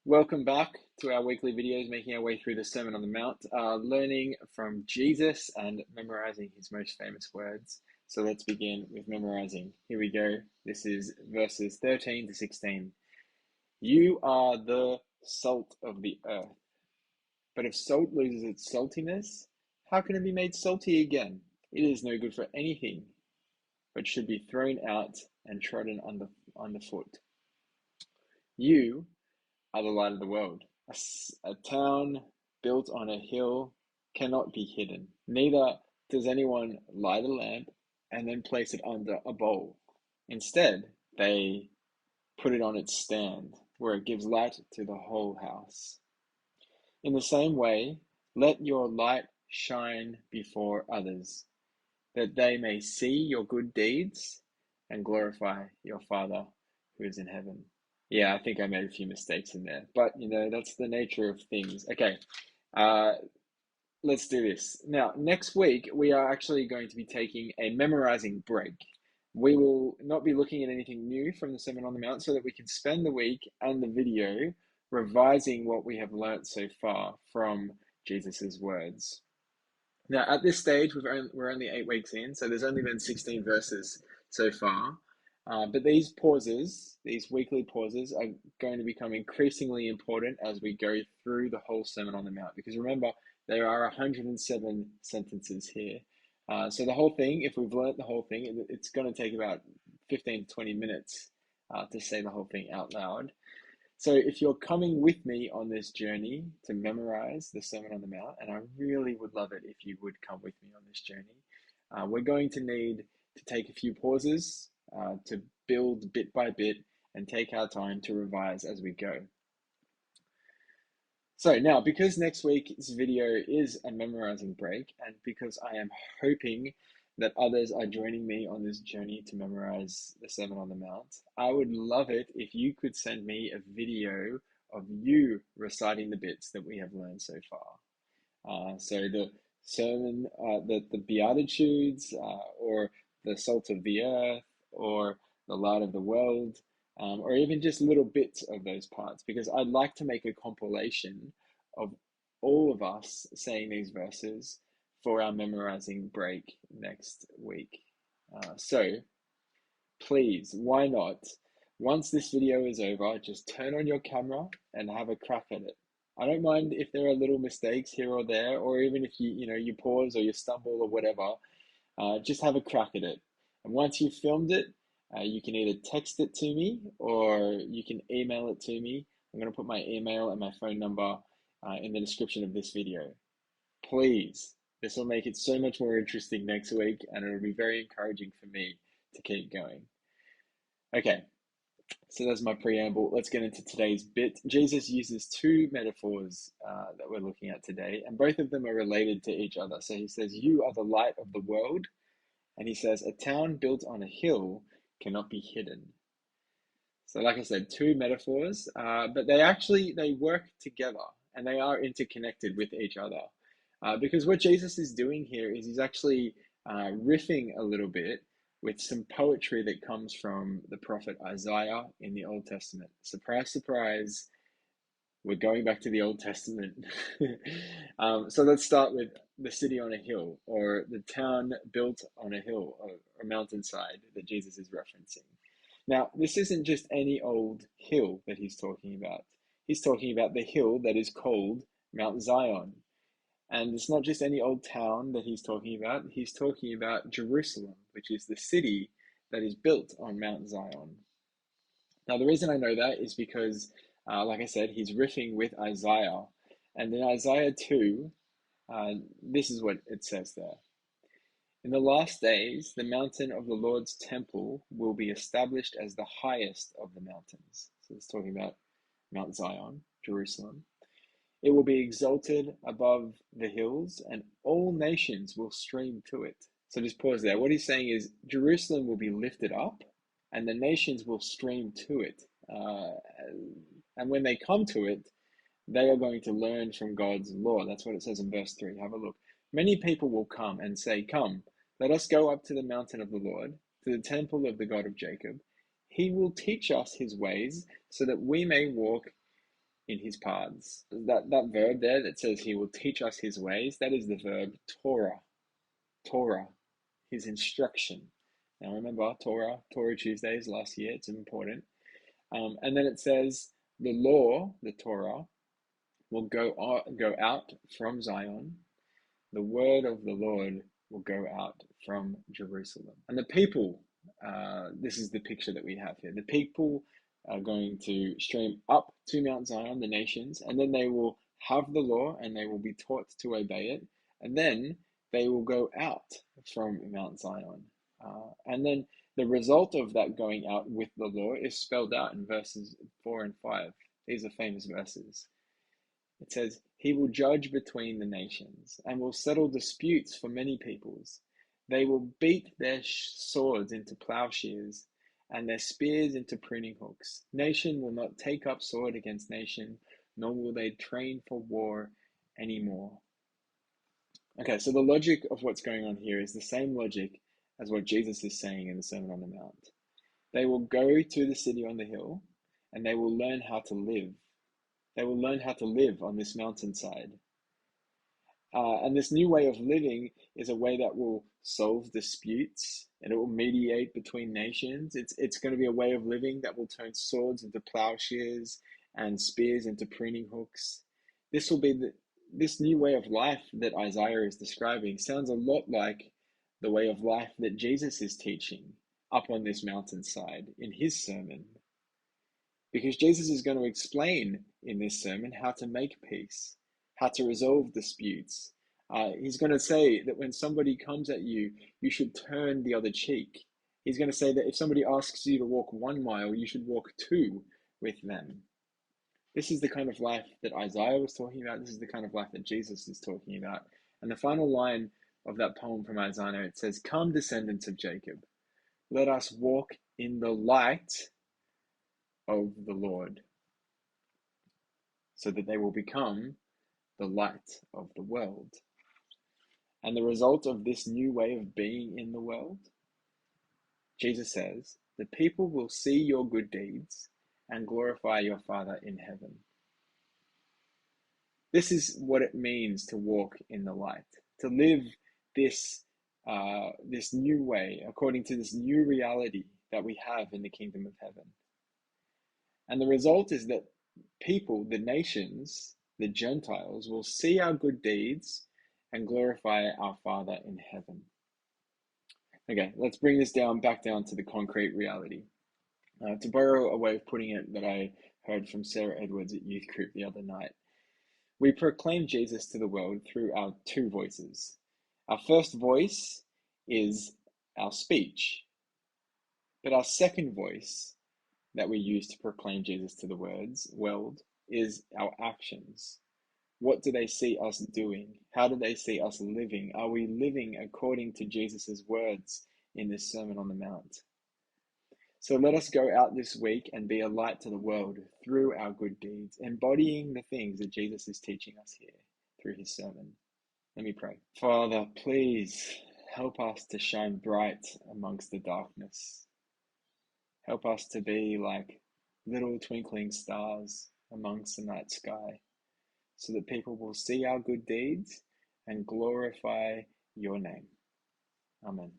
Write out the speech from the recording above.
Welcome back to our weekly videos, making our way through the Sermon on the Mount, learning from Jesus and memorizing his most famous words. So let's begin with memorizing. Here we go. This is verses 13 to 16. You are the salt of the earth. But if salt loses its saltiness, how can it be made salty again? It is no good for anything, but should be thrown out and trodden underfoot. You are the light of the world. A town built on a hill cannot be hidden. Neither does anyone light a lamp and then place it under a bowl. Instead, they put it on its stand, where it gives light to the whole house. In the same way, let your light shine before others, that they may see your good deeds and glorify your Father who is in heaven. Yeah, I think I made a few mistakes in there, but that's the nature of things. Okay, uh, let's do this. Now, next week, we are actually going to be taking a memorizing break. We will not be looking at anything new from the Sermon on the Mount so that we can spend the week and the video revising what we have learnt so far from Jesus's words. Now, at this stage, we're only 8 weeks in, so there's only been 16 verses so far. But these pauses, these weekly pauses, are going to become increasingly important as we go through the whole Sermon on the Mount. Because remember, there are 107 sentences here. So the whole thing, if we've learnt the whole thing, it's going to take about 15 to 20 minutes to say the whole thing out loud. So if you're coming with me on this journey to memorize the Sermon on the Mount, and I really would love it if you would come with me on this journey, we're going to need to take a few pauses to build bit by bit and take our time to revise as we go. So now, because next week's video is a memorizing break, and because I am hoping that others are joining me on this journey to memorize the Sermon on the Mount, I would love it if you could send me a video of you reciting the bits that we have learned so far. So the sermon, the Beatitudes, or the salt of the earth, or the light of the world, or even just little bits of those parts, because I'd like to make a compilation of all of us saying these verses for our memorizing break next week. So please, why not? Once this video is over, just turn on your camera and have a crack at it. I don't mind if there are little mistakes here or there, or even if you pause or you stumble or whatever. Just have a crack at it. And once you've filmed it, you can either text it to me or you can email it to me. I'm going to put my email and my phone number in the description of this video. Please, this will make it so much more interesting next week, and it'll be very encouraging for me to keep going. Okay, so that's my preamble. Let's get into today's bit. Jesus uses two metaphors that we're looking at today, and both of them are related to each other. So he says, "You are the light of the world," and he says, "A town built on a hill cannot be hidden." So like I said, two metaphors, but they work together and they are interconnected with each other. Because what Jesus is doing here is he's actually riffing a little bit with some poetry that comes from the prophet Isaiah in the Old Testament. Surprise, surprise, we're going back to the Old Testament. So let's start with the city on a hill, or the town built on a hill or a mountainside that Jesus is referencing. Now, this isn't just any old hill that he's talking about. He's talking about the hill that is called Mount Zion. And it's not just any old town that he's talking about. He's talking about Jerusalem, which is the city that is built on Mount Zion. Now, the reason I know that is because, like I said, he's riffing with Isaiah. And in Isaiah 2, this is what it says there. "In the last days, the mountain of the Lord's temple will be established as the highest of the mountains." So it's talking about Mount Zion, Jerusalem. "It will be exalted above the hills, and all nations will stream to it." So just pause there. What he's saying is Jerusalem will be lifted up, and the nations will stream to it. And when they come to it, they are going to learn from God's law. That's what it says in verse 3. Have a look. "Many people will come and say, 'Come, let us go up to the mountain of the Lord, to the temple of the God of Jacob. He will teach us his ways so that we may walk in his paths. That verb there that says he will teach us his ways, that is the verb Torah. Torah, his instruction. Now remember, Torah Tuesdays last year, it's important. And then it says the law, the Torah, will go out from Zion. The word of the Lord will go out from Jerusalem. And the people, this is the picture that we have here. The people are going to stream up to Mount Zion, the nations, and then they will have the law and they will be taught to obey it. And then they will go out from Mount Zion. And then the result of that going out with the law is spelled out in verses 4 and 5. These are famous verses. It says, he will judge between the nations and will settle disputes for many peoples. They will beat their swords into plowshares and their spears into pruning hooks. Nation will not take up sword against nation, nor will they train for war anymore. Okay, so the logic of what's going on here is the same logic as what Jesus is saying in the Sermon on the Mount. They will go to the city on the hill and they will learn how to live. They will learn how to live on this mountainside. And this new way of living is a way that will solve disputes and it will mediate between nations. It's going to be a way of living that will turn swords into plowshares and spears into pruning hooks. This new way of life that Isaiah is describing sounds a lot like the way of life that Jesus is teaching up on this mountainside in his sermon. Because Jesus is going to explain in this sermon how to make peace, how to resolve disputes. He's going to say that when somebody comes at you, you should turn the other cheek. He's going to say that if somebody asks you to walk 1 mile, you should walk 2 with them. This is the kind of life that Isaiah was talking about. This is the kind of life that Jesus is talking about. And the final line of that poem from Isaiah, it says, "Come, descendants of Jacob, let us walk in the light of the Lord, so that they will become the light of the world." And the result of this new way of being in the world, Jesus says, the people will see your good deeds and glorify your Father in heaven. This is what it means to walk in the light, to live this new way, according to this new reality that we have in the kingdom of heaven. And the result is that people, the nations, the Gentiles, will see our good deeds and glorify our Father in heaven. Okay, let's bring this back down to the concrete reality. To borrow a way of putting it that I heard from Sarah Edwards at youth group the other night, we proclaim Jesus to the world through our 2 voices. Our first voice is our speech, but our second voice that we use to proclaim Jesus to the world is our actions. What do they see us doing? How do they see us living? Are we living according to Jesus' words in this Sermon on the Mount? So let us go out this week and be a light to the world through our good deeds, embodying the things that Jesus is teaching us here through his sermon. Let me pray. Father, please help us to shine bright amongst the darkness. Help us to be like little twinkling stars amongst the night sky, so that people will see our good deeds and glorify your name. Amen.